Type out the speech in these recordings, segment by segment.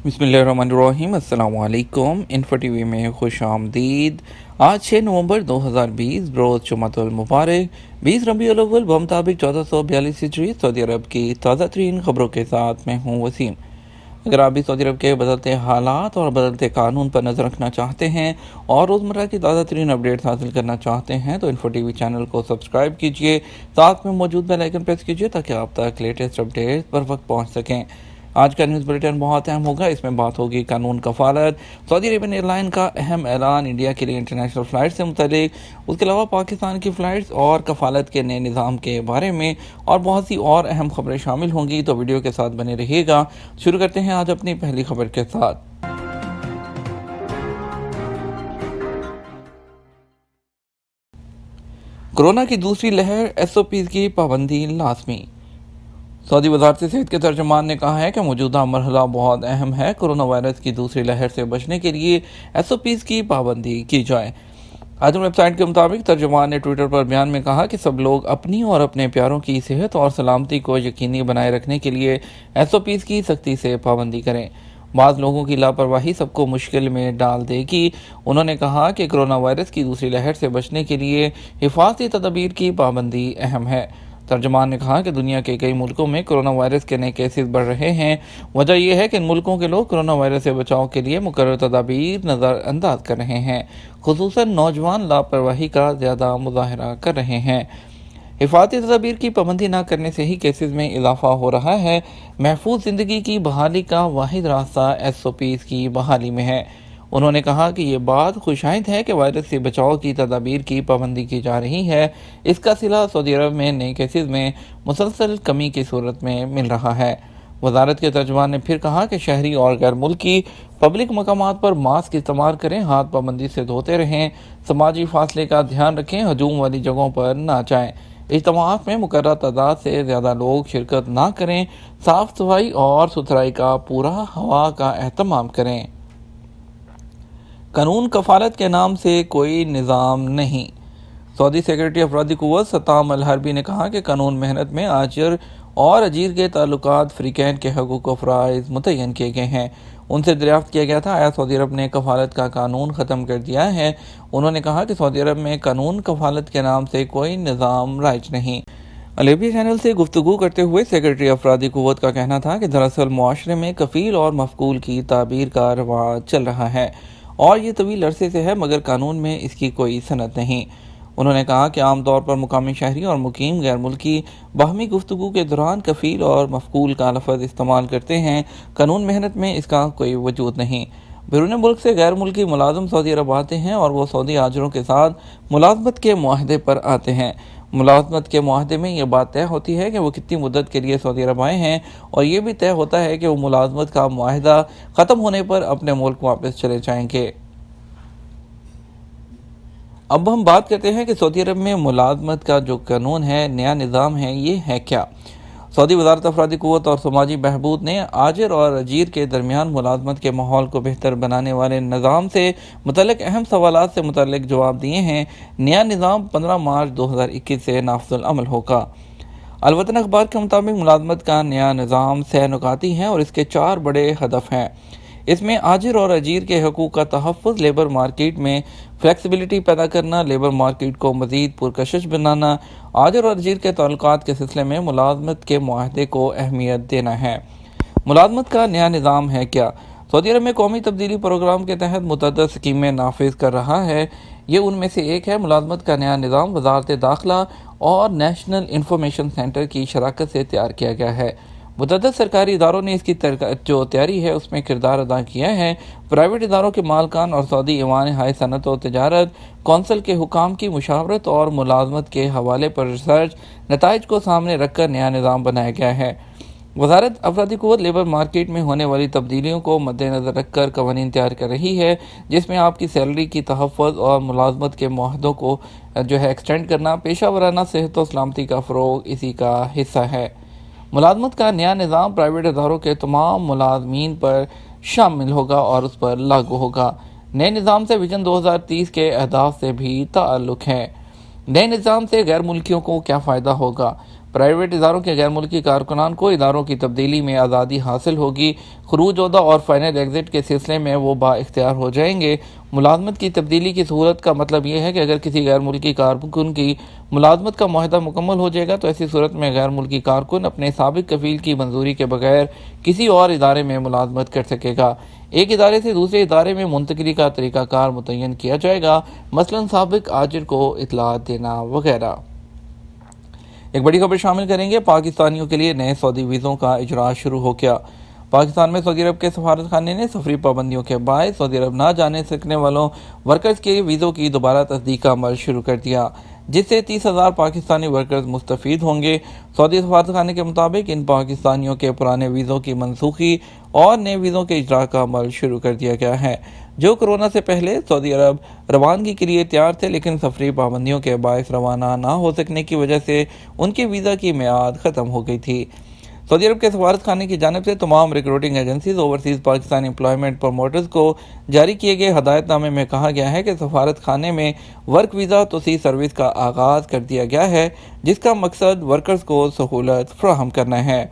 بسم اللہ الرحمن الرحیم۔ السلام علیکم۔ انفو ٹی وی میں خوش آمدید۔ آج 6 نومبر 2020 بروز جمعۃ المبارک 20 ربیع الاول بمطابق 1442 ہجری سعودی عرب کی تازہ ترین خبروں کے ساتھ میں ہوں وسیم۔ اگر آپ بھی سعودی عرب کے بدلتے حالات اور بدلتے قانون پر نظر رکھنا چاہتے ہیں اور روزمرہ کی تازہ ترین اپڈیٹس حاصل کرنا چاہتے ہیں تو انفو ٹی وی چینل کو سبسکرائب کیجیے، ساتھ میں موجود بیل آئیکن پریس کیجیے تاکہ آپ تک لیٹسٹ اپڈیٹس پر وقت پہنچ سکیں۔ آج کا نیوز بلیٹن بہت اہم ہوگا۔ اس میں بات ہوگی قانون کفالت، سعودی عربین ایئر لائن کا اہم اعلان انڈیا کے لیے انٹرنیشنل فلائٹ سے متعلق، اس کے علاوہ پاکستان کی فلائٹس اور کفالت کے نئے نظام کے بارے میں اور بہت سی اور اہم خبریں شامل ہوں گی، تو ویڈیو کے ساتھ بنے رہیے گا۔ شروع کرتے ہیں آج اپنی پہلی خبر کے ساتھ۔ کورونا کی دوسری لہر، ایس او پیز کی پابندی لازمی۔ سعودی وزارت صحت کے ترجمان نے کہا ہے کہ موجودہ مرحلہ بہت اہم ہے، کورونا وائرس کی دوسری لہر سے بچنے کے لیے ایس او پیز کی پابندی کی جائے۔ آج ویب سائٹ کے مطابق ترجمان نے ٹویٹر پر بیان میں کہا کہ سب لوگ اپنی اور اپنے پیاروں کی صحت اور سلامتی کو یقینی بنائے رکھنے کے لیے ایس او پیز کی سختی سے پابندی کریں۔ بعض لوگوں کی لاپرواہی سب کو مشکل میں ڈال دے گی۔ انہوں نے کہا کہ کورونا وائرس کی دوسری لہر سے بچنے کے لیے حفاظتی تدابیر کی پابندی اہم ہے۔ ترجمان نے کہا کہ دنیا کے کئی ملکوں میں کورونا وائرس کے نئے کیسز بڑھ رہے ہیں۔ وجہ یہ ہے کہ ان ملکوں کے لوگ کورونا وائرس سے بچاؤ کے لیے مقررہ تدابیر نظر انداز کر رہے ہیں، خصوصاً نوجوان لاپرواہی کا زیادہ مظاہرہ کر رہے ہیں۔ حفاظتی تدابیر کی پابندی نہ کرنے سے ہی کیسز میں اضافہ ہو رہا ہے۔ محفوظ زندگی کی بحالی کا واحد راستہ ایس او پیز کی بحالی میں ہے۔ انہوں نے کہا کہ یہ بات خوشائند ہے کہ وائرس سے بچاؤ کی تدابیر کی پابندی کی جا رہی ہے۔ اس کا صلہ سعودی عرب میں نئے کیسز میں مسلسل کمی کی صورت میں مل رہا ہے۔ وزارت کے ترجمان نے پھر کہا کہ شہری اور غیر ملکی پبلک مقامات پر ماسک استعمال کریں، ہاتھ پابندی سے دھوتے رہیں، سماجی فاصلے کا دھیان رکھیں، ہجوم والی جگہوں پر نہ جائیں، اجتماعات میں مقررہ تعداد سے زیادہ لوگ شرکت نہ کریں، صاف صفائی اور ستھرائی کا پورا ہوا کا اہتمام کریں۔ قانون کفالت کے نام سے کوئی نظام نہیں۔ سعودی سیکرٹری افرادی قوت ستام الحربی نے کہا کہ قانون محنت میں آجر اور اجیر کے تعلقات فریقین کے حقوق و فرائض متعین کیے گئے ہیں۔ ان سے دریافت کیا گیا تھا آیا سعودی عرب نے کفالت کا قانون ختم کر دیا ہے۔ انہوں نے کہا کہ سعودی عرب میں قانون کفالت کے نام سے کوئی نظام رائج نہیں۔ عربیہ چینل سے گفتگو کرتے ہوئے سیکرٹری افرادی قوت کا کہنا تھا کہ دراصل معاشرے میں کفیل اور مفقول کی تعبیر کا رواج چل رہا ہے اور یہ طویل عرصے سے ہے، مگر قانون میں اس کی کوئی سند نہیں۔ انہوں نے کہا کہ عام طور پر مقامی شہری اور مقیم غیر ملکی باہمی گفتگو کے دوران کفیل اور مفقول کا لفظ استعمال کرتے ہیں، قانون محنت میں اس کا کوئی وجود نہیں۔ بیرون ملک سے غیر ملکی ملازم سعودی عرب آتے ہیں اور وہ سعودی آجروں کے ساتھ ملازمت کے معاہدے پر آتے ہیں۔ ملازمت کے معاہدے میں یہ بات طے ہوتی ہے کہ وہ کتنی مدت کے لیے سعودی عرب آئے ہیں اور یہ بھی طے ہوتا ہے کہ وہ ملازمت کا معاہدہ ختم ہونے پر اپنے ملک واپس چلے جائیں گے۔ اب ہم بات کرتے ہیں کہ سعودی عرب میں ملازمت کا جو قانون ہے، نیا نظام ہے، یہ ہے کیا؟ سعودی وزارت افرادی قوت اور سماجی بہبود نے آجر اور اجیر کے درمیان ملازمت کے ماحول کو بہتر بنانے والے نظام سے متعلق اہم سوالات سے متعلق جواب دیے ہیں۔ نیا نظام 15 مارچ 2021 سے نافذ العمل ہوگا۔ الوطن اخبار کے مطابق ملازمت کا نیا نظام 6 نکاتی ہے اور اس کے 4 بڑے ہدف ہیں۔ اس میں آجر اور اجیر کے حقوق کا تحفظ، لیبر مارکیٹ میں فلیکسیبلٹی پیدا کرنا، لیبر مارکیٹ کو مزید پرکشش بنانا، آجر اور اجیر کے تعلقات کے سلسلے میں ملازمت کے معاہدے کو اہمیت دینا ہے۔ ملازمت کا نیا نظام ہے کیا؟ سعودی عرب میں قومی تبدیلی پروگرام کے تحت متعدد اسکیمیں نافذ کر رہا ہے۔ یہ ان میں سے ایک ہے۔ ملازمت کا نیا نظام وزارت داخلہ اور نیشنل انفارمیشن سینٹر کی شراکت سے تیار کیا گیا ہے۔ متعدد سرکاری اداروں نے اس کی جو تیاری ہے اس میں کردار ادا کیا ہے۔ پرائیویٹ اداروں کے مالکان اور سعودی ایوان ہائے صنعت و تجارت کونسل کے حکام کی مشاورت اور ملازمت کے حوالے پر ریسرچ نتائج کو سامنے رکھ کر نیا نظام بنایا گیا ہے۔ وزارت افرادی قوت لیبر مارکیٹ میں ہونے والی تبدیلیوں کو مد نظر رکھ کر قوانین تیار کر رہی ہے، جس میں آپ کی سیلری کی تحفظ اور ملازمت کے معاہدوں کو ایکسٹینڈ کرنا، پیشہ ورانہ صحت و سلامتی کا فروغ اسی کا حصہ ہے۔ ملازمت کا نیا نظام پرائیویٹ اداروں کے تمام ملازمین پر شامل ہوگا اور اس پر لاگو ہوگا۔ نئے نظام سے ویژن 2030 کے اہداف سے بھی تعلق ہے۔ نئے نظام سے غیر ملکیوں کو کیا فائدہ ہوگا؟ پرائیویٹ اداروں کے غیر ملکی کارکنان کو اداروں کی تبدیلی میں آزادی حاصل ہوگی۔ خروج عہدہ اور فائنل ایگزٹ کے سلسلے میں وہ با اختیار ہو جائیں گے۔ ملازمت کی تبدیلی کی سہولت کا مطلب یہ ہے کہ اگر کسی غیر ملکی کارکن کی ملازمت کا معاہدہ مکمل ہو جائے گا تو ایسی صورت میں غیر ملکی کارکن اپنے سابق کفیل کی منظوری کے بغیر کسی اور ادارے میں ملازمت کر سکے گا۔ ایک ادارے سے دوسرے ادارے میں منتقلی کا طریقہ کار متعین کیا جائے گا، مثلاً سابق آجر کو اطلاعات دینا وغیرہ۔ ایک بڑی خبر شامل کریں گے، پاکستانیوں کے لیے نئے سعودی ویزوں کا اجراء شروع ہو گیا۔ پاکستان میں سعودی عرب کے سفارت خانے نے سفری پابندیوں کے باعث سعودی عرب نہ جانے سکنے والوں ورکرز کے ویزوں کی دوبارہ تصدیق کا عمل شروع کر دیا، جس سے 30,000 پاکستانی ورکرز مستفید ہوں گے۔ سعودی سفارت خانے کے مطابق ان پاکستانیوں کے پرانے ویزوں کی منسوخی اور نئے ویزوں کے اجراء کا عمل شروع کر دیا گیا ہے، جو کورونا سے پہلے سعودی عرب روانگی کے لیے تیار تھے لیکن سفری پابندیوں کے باعث روانہ نہ ہو سکنے کی وجہ سے ان کے ویزا کی میعاد ختم ہو گئی تھی۔ سعودی عرب کے سفارت خانے کی جانب سے تمام recruiting agencies overseas Pakistani employment promoters کو جاری کیے گئے ہدایت نامے میں کہا گیا ہے کہ سفارت خانے میں ورک ویزا توسیع سروس کا آغاز کر دیا گیا ہے، جس کا مقصد ورکرز کو سہولت فراہم کرنا ہے۔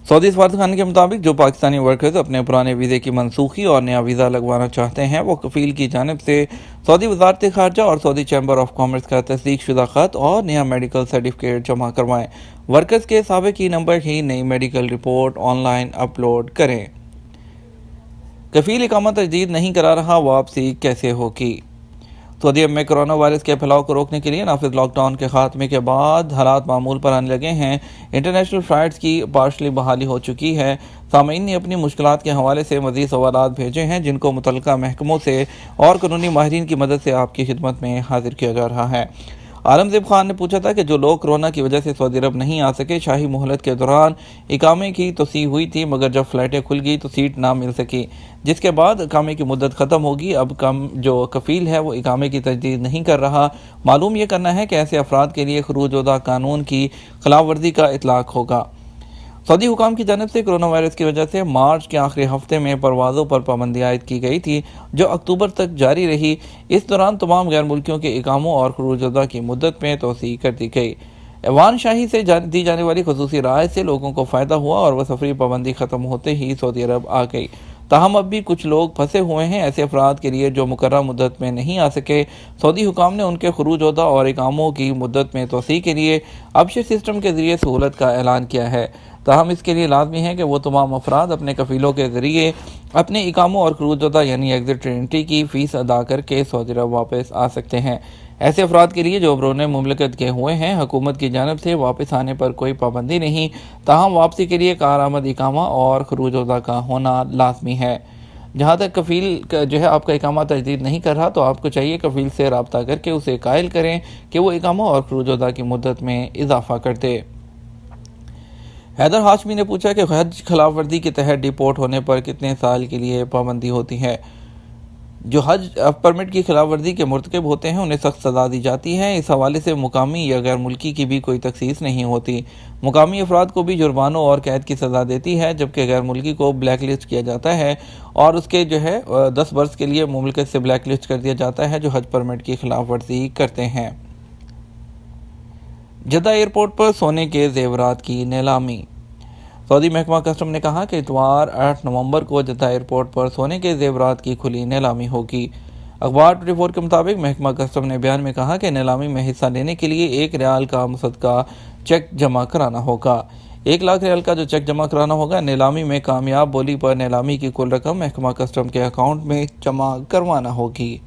سعودی سفارت خانے کے مطابق جو پاکستانی ورکرز اپنے پرانے ویزے کی منسوخی اور نیا ویزا لگوانا چاہتے ہیں وہ کفیل کی جانب سے سعودی وزارت خارجہ اور سعودی چیمبر آف کامرس کا تصدیق شدہ خط اور نیا میڈیکل سرٹیفکیٹ جمع کروائیں۔ ورکرز کے سابق نمبر ہی نئی medical report on line upload کریں۔ کفیل اقامہ تجدید نہیں کرا رہا، واپسی کیسے ہوگی؟ سعودی عرب میں کرونا وائرس کے پھیلاؤ کو روکنے کے لیے نافذ لاک ڈاؤن کے خاتمے کے بعد حالات معمول پر آنے لگے ہیں۔ انٹرنیشنل فلائٹس کی پارشلی بحالی ہو چکی ہے۔ سامعین نے اپنی مشکلات کے حوالے سے مزید سوالات بھیجے ہیں، جن کو متعلقہ محکموں سے اور قانونی ماہرین کی مدد سے آپ کی خدمت میں حاضر کیا جا رہا ہے۔ عالمزیب خان نے پوچھا تھا کہ جو لوگ کورونا کی وجہ سے سعودی عرب نہیں آ سکے، شاہی مہلت کے دوران اقامے کی توسیع ہوئی تھی مگر جب فلائٹیں کھل گئی تو سیٹ نہ مل سکی، جس کے بعد اقامے کی مدت ختم ہوگی۔ اب جو کفیل ہے وہ اقامے کی تجدید نہیں کر رہا۔ معلوم یہ کرنا ہے کہ ایسے افراد کے لیے خروج عہدہ قانون کی خلاف ورزی کا اطلاق ہوگا۔ سعودی حکام کی جانب سے کرونا وائرس کی وجہ سے مارچ کے آخری ہفتے میں پروازوں پر پابندی عائد کی گئی تھی، جو اکتوبر تک جاری رہی۔ اس دوران تمام غیر ملکیوں کے اقاموں اور خروج عہدہ کی مدت میں توسیع کر دی گئی۔ ایوان شاہی سے دی جانے والی خصوصی رائے سے لوگوں کو فائدہ ہوا اور وہ سفری پابندی ختم ہوتے ہی سعودی عرب آ گئی۔ تاہم اب بھی کچھ لوگ پھنسے ہوئے ہیں۔ ایسے افراد کے لیے جو مقررہ مدت میں نہیں آ سکے، سعودی حکام نے ان کے خروج عہدہ اور اقاموں کی مدت میں توسیع کے لیے ابشر سسٹم کے ذریعے سہولت کا اعلان کیا ہے۔ تاہم اس کے لیے لازمی ہے کہ وہ تمام افراد اپنے کفیلوں کے ذریعے اپنے اقاموں اور خروج عہدہ یعنی ایگزٹ انٹری کی فیس ادا کر کے سعودی عرب واپس آ سکتے ہیں۔ ایسے افراد کے لیے جو بیرون مملکت کے ہوئے ہیں، حکومت کی جانب سے واپس آنے پر کوئی پابندی نہیں، تاہم واپسی کے لیے کارآمد اقامہ اور خروج عہدہ کا ہونا لازمی ہے۔ جہاں تک کفیل آپ کا اقامہ تجدید نہیں کر رہا تو آپ کو چاہیے کفیل سے رابطہ کر کے اسے قائل کریں کہ وہ اقامہ اور خروج عہدہ کی مدت میں اضافہ کر دے۔ حیدر ہاشمی نے پوچھا کہ حج خلاف ورزی کے تحت ڈیپورٹ ہونے پر کتنے سال کے لیے پابندی ہوتی ہے؟ جو حج پرمٹ کی خلاف ورزی کے مرتکب ہوتے ہیں انہیں سخت سزا دی جاتی ہے۔ اس حوالے سے مقامی یا غیر ملکی کی بھی کوئی تخصیص نہیں ہوتی۔ مقامی افراد کو بھی جرمانوں اور قید کی سزا دیتی ہے، جبکہ غیر ملکی کو بلیک لسٹ کیا جاتا ہے اور اس کے 10 برس کے لیے مملکت سے بلیک لسٹ کر دیا جاتا ہے جو حج پرمٹ کی خلاف ورزی کرتے ہیں۔ جدہ ایئرپورٹ پر سونے کے زیورات کی نیلامی۔ سعودی محکمہ کسٹم نے کہا کہ اتوار 8 نومبر کو جدہ ایئرپورٹ پر سونے کے زیورات کی کھلی نیلامی ہوگی۔ اخبار 24 کے مطابق محکمہ کسٹم نے بیان میں کہا کہ نیلامی میں حصہ لینے کے لیے 1 ریال کا مصدقہ چیک جمع کرانا ہوگا۔ 1 لاکھ ریال کا جو چیک جمع کرانا ہوگا، نیلامی میں کامیاب بولی پر نیلامی کی کل رقم محکمہ کسٹم کے اکاؤنٹ میں جمع کروانا ہوگی۔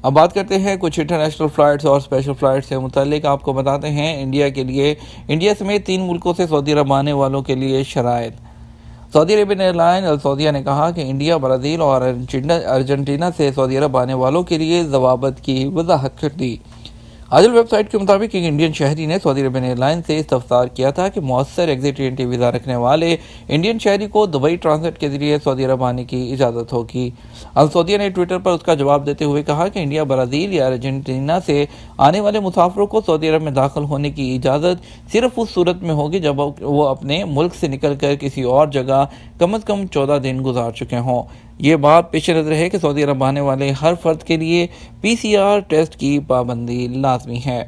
اب بات کرتے ہیں کچھ انٹرنیشنل فلائٹس اور اسپیشل فلائٹس سے متعلق۔ آپ کو بتاتے ہیں انڈیا سمیت 3 ملکوں سے سعودی عرب آنے والوں کے لیے شرائط۔ سعودی عربین ایئرلائن السعودیہ نے کہا کہ انڈیا، برازیل اور ارجنٹینا سے سعودی عرب آنے والوں کے لیے ضوابط کی وضاحت کر دی۔ آجل ویب سائٹ کے مطابق ایک انڈین شہری نے سعودی عربین ایئرلائن سے استفسار کیا تھا کہ مؤثر ایگزٹ انٹری ویزا رکھنے والے انڈین شہری کو دبئی ٹرانزٹ کے ذریعے سعودی عرب آنے کی اجازت ہوگی۔ السعودیہ نے ٹویٹر پر اس کا جواب دیتے ہوئے کہا کہ انڈیا، برازیل یا ارجنٹینا سے آنے والے مسافروں کو سعودی عرب میں داخل ہونے کی اجازت صرف اس صورت میں ہوگی جب وہ اپنے ملک سے نکل کر کسی اور جگہ کم از کم 14 دن گزار چکے ہوں۔ یہ بات پیش نظر ہے کہ سعودی عرب آنے والے ہر فرد کے لیے PCR ٹیسٹ کی پابندی لازمی ہے۔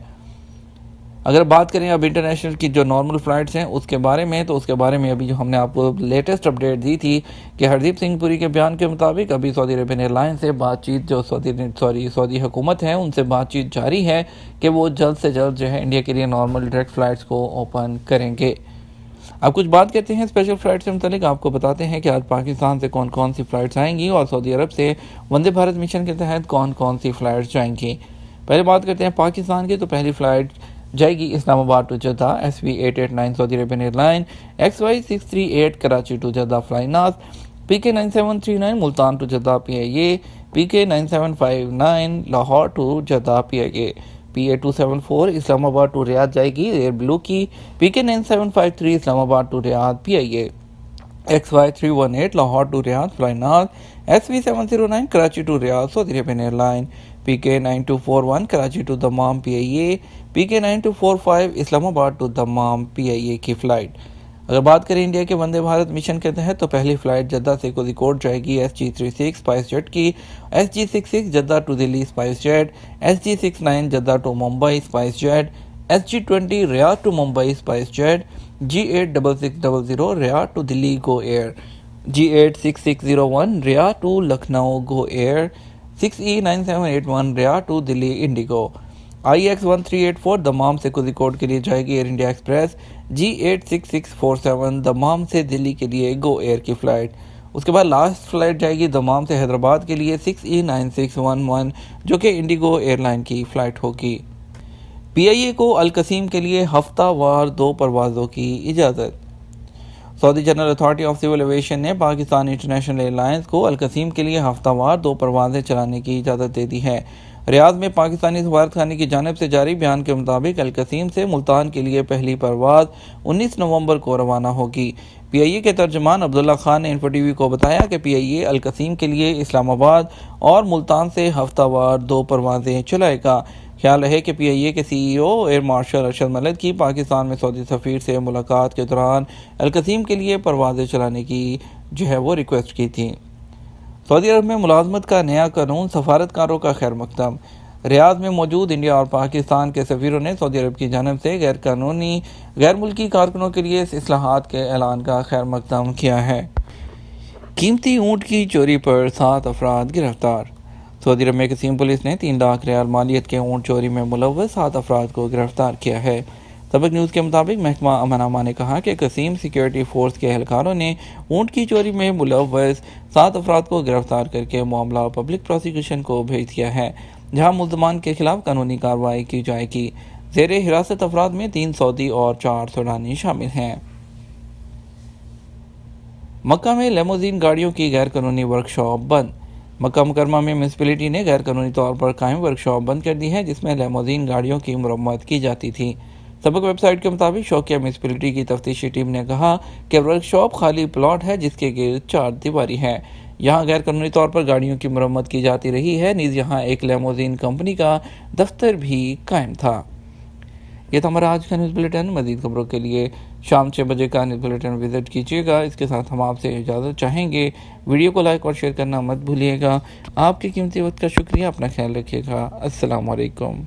اگر بات کریں اب انٹرنیشنل کی جو نارمل فلائٹس ہیں اس کے بارے میں، تو اس کے بارے میں ابھی جو ہم نے آپ کو لیٹسٹ اپڈیٹ دی تھی کہ ہردیپ سنگھ پوری کے بیان کے مطابق ابھی سعودی عربین ایئر لائن سے بات چیت جو سعودی حکومت ہے ان سے بات چیت جاری ہے کہ وہ جلد سے جلد جو ہے انڈیا کے لیے نارمل ڈائریکٹ فلائٹس کو اوپن کریں گے۔ اب کچھ بات کرتے ہیں اسپیشل فلائٹ سے متعلق، آپ کو بتاتے ہیں کہ آج پاکستان سے کون کون سی فلائٹس آئیں گی اور سعودی عرب سے وندے بھارت مشن کے تحت کون کون سی فلائٹس جائیں گی۔ پہلے بات کرتے ہیں پاکستان کی، تو پہلی فلائٹ جائے گی Islamabad to Jeddah SV889 Saudi Arabian airline, XY638 Karachi to Jeddah Flynas, PK9739 Multan to Jeddah PIA، PK9759 Lahore to Jeddah PIA، PA274 Islamabad to ریاض جائے گی ایئر بلو کی، PK9753 Islamabad to Riyadh PIA، XY318 Lahore to Riyadh Flynas, SV709 Karachi to Riyadh Saudi Arabian airline, PK9241 Karachi to Dammam PIA، PK9245 Islamabad to Dammam PIA کی flight. اگر بات کریں India کے Vande Bharat mission کے تحت، تو پہلی فلائٹ جدہ سے کوزیکوڈ جائے گی SG36 اسپائس جیٹ کی، SG66 Jeddah to Delhi SpiceJet, SG69 Jeddah to Mumbai SpiceJet, SG20 Riyadh to Mumbai SpiceJet, G86600 Riyadh to Delhi Go Air, G86601 Riyadh to Lucknow Go Air, 6E9781 Riyadh to Delhi IndiGo, IX1384 Dammam سے کوزیکوڈ کے لیے جائے گی year India express, G86647 Dammam سے دلی کے لیے گو year کی flight. اس کے بعد لاسٹ فلائٹ جائے گی دمام سے حیدرآباد کے لیے 6E9611 جو کہ انڈیگو ایئر لائن کی فلائٹ ہوگی۔ PIA کو القصیم کے لیے ہفتہ وار 2 پروازوں کی اجازت۔ Saudi general authority of civil aviation نے پاکستان انٹرنیشنل ایئر لائنز کو القصیم کے لیے ہفتہ وار 2 پروازیں چلانے کی اجازت دے دی ہے۔ ریاض میں پاکستانی سفارت خانے کی جانب سے جاری بیان کے مطابق القصیم سے ملتان کے لیے پہلی پرواز 19 نومبر کو روانہ ہوگی۔ PIA کے ترجمان عبداللہ خان نے انفو TV کو بتایا کہ PIA القصیم کے لیے اسلام آباد اور ملتان سے ہفتہ وار 2 پروازیں چلائے گا۔ خیال رہے کہ PIA کے CEO air marshal Arshad Malik کی پاکستان میں سعودی سفیر سے ملاقات کے دوران القصیم کے لیے پروازیں چلانے کی وہ ریکویسٹ کی تھی۔ سعودی عرب میں ملازمت کا نیا قانون سفارتکاروں کا خیر مقدم۔ ریاض میں موجود انڈیا اور پاکستان کے سفیروں نے سعودی عرب کی جانب سے غیر قانونی غیر ملکی کارکنوں کے لیے اس اصلاحات کے اعلان کا خیر مقدم کیا ہے۔ قیمتی اونٹ کی چوری پر 7 افراد گرفتار۔ سعودی عرب میں قصیم پولیس نے 3 لاکھ ریال مالیت کے اونٹ چوری میں ملوث 7 افراد کو گرفتار کیا ہے۔ سبق نیوز کے مطابق محکمہ امن امان نے کہا کہ قصیم سیکیورٹی فورس کے اہلکاروں نے اونٹ کی چوری میں ملوث 7 افراد کو گرفتار کر کے معاملہ پبلک پروسیکیوشن کو بھیج دیا ہے، جہاں ملزمان کے خلاف قانونی کارروائی کی جائے گی۔ زیر حراست افراد میں 3 سعودی اور 4 سوڈانی شامل ہیں۔ مکہ میں لیموزین گاڑیوں کی غیر قانونی ورکشاپ بند۔ مکہ مکرمہ میں میونسپلٹی نے غیر قانونی طور پر قائم ورکشاپ بند کر دی ہے جس میں لیموزین گاڑیوں کی مرمت کی جاتی تھی۔ سبق ویب سائٹ کے مطابق شوقیہ میونسپلٹی کی تفتیشی ٹیم نے کہا کہ ورکشاپ خالی پلاٹ ہے جس کے گرد 4 دیواری ہے۔ یہاں غیر قانونی طور پر گاڑیوں کی مرمت کی جاتی رہی ہے، نیز یہاں ایک لیموزین کمپنی کا دفتر بھی قائم تھا۔ یہ تھا ہمارا آج کا نیوز بلیٹن۔ مزید خبروں کے لیے شام 6 بجے کا نیوز بلیٹن وزٹ کیجیے گا۔ اس کے ساتھ ہم آپ سے اجازت چاہیں گے، ویڈیو کو لائک اور شیئر کرنا مت بھولیے گا۔ آپ کے قیمتی وقت کا شکریہ، اپنا خیال رکھیے گا۔ السلام علیکم۔